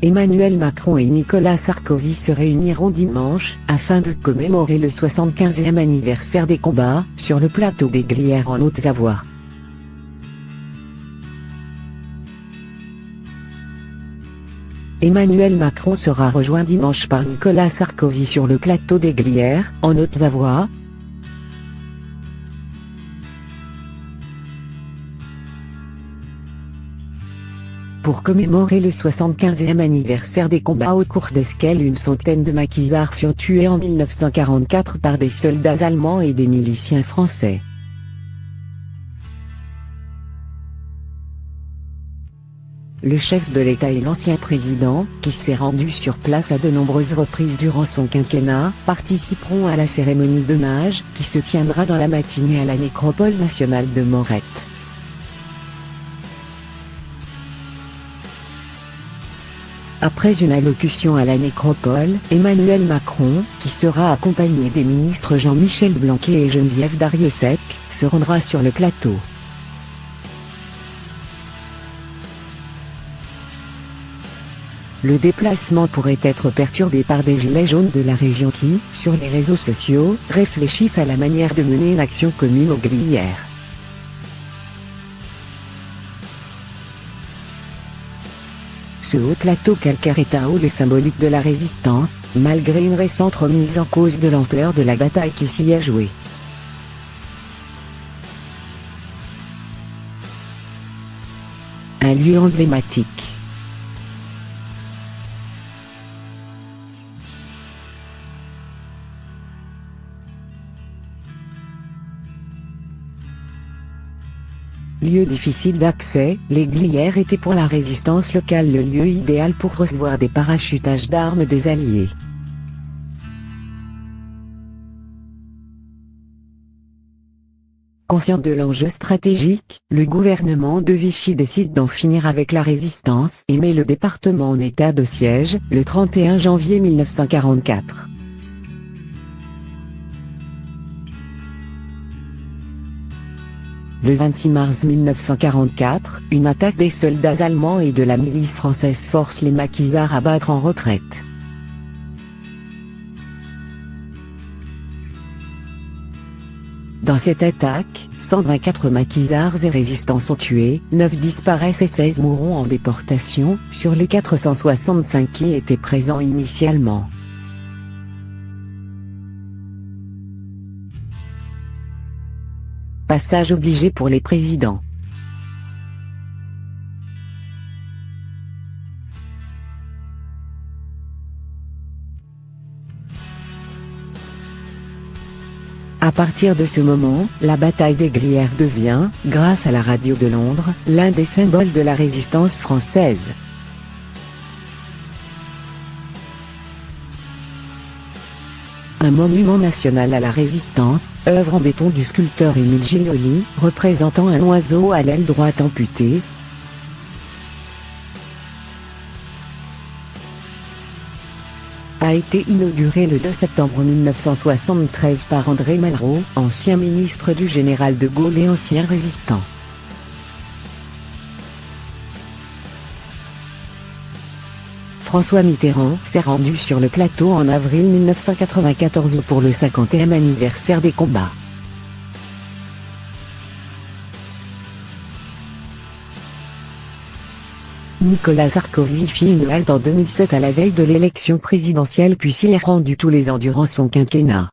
Emmanuel Macron et Nicolas Sarkozy se réuniront dimanche, afin de commémorer le 75e anniversaire des combats, sur le plateau des Glières en Haute-Savoie. Emmanuel Macron sera rejoint dimanche par Nicolas Sarkozy sur le plateau des Glières, en Haute-Savoie. Pour commémorer le 75e anniversaire des combats au cours desquels une centaine de maquisards furent tués en 1944 par des soldats allemands et des miliciens français. Le chef de l'État et l'ancien président, qui s'est rendu sur place à de nombreuses reprises durant son quinquennat, participeront à la cérémonie d'hommage, qui se tiendra dans la matinée à la nécropole nationale de Morette. Après une allocution à la nécropole, Emmanuel Macron, qui sera accompagné des ministres Jean-Michel Blanquer et Geneviève Darrieussecq, se rendra sur le plateau. Le déplacement pourrait être perturbé par des gilets jaunes de la région qui, sur les réseaux sociaux, réfléchissent à la manière de mener une action commune aux Glières. Ce haut plateau calcaire est un hall symbolique de la résistance, malgré une récente remise en cause de l'ampleur de la bataille qui s'y est jouée. Un lieu emblématique. Lieu difficile d'accès, les Glières étaient pour la résistance locale le lieu idéal pour recevoir des parachutages d'armes des Alliés. Conscient de l'enjeu stratégique, le gouvernement de Vichy décide d'en finir avec la résistance et met le département en état de siège, le 31 janvier 1944. Le 26 mars 1944, une attaque des soldats allemands et de la milice française force les maquisards à battre en retraite. Dans cette attaque, 124 maquisards et résistants sont tués, 9 disparaissent et 16 mourront en déportation, sur les 465 qui étaient présents initialement. Passage obligé pour les présidents. À partir de ce moment, la bataille des Glières devient, grâce à la radio de Londres, l'un des symboles de la résistance française. Un monument national à la résistance, œuvre en béton du sculpteur Émile Giloli, représentant un oiseau à l'aile droite amputée, a été inauguré le 2 septembre 1973 par André Malraux, ancien ministre du général de Gaulle et ancien résistant. François Mitterrand s'est rendu sur le plateau en avril 1994 pour le 50e anniversaire des combats. Nicolas Sarkozy fit une halte en 2007 à la veille de l'élection présidentielle puis s'y est rendu tous les ans durant son quinquennat.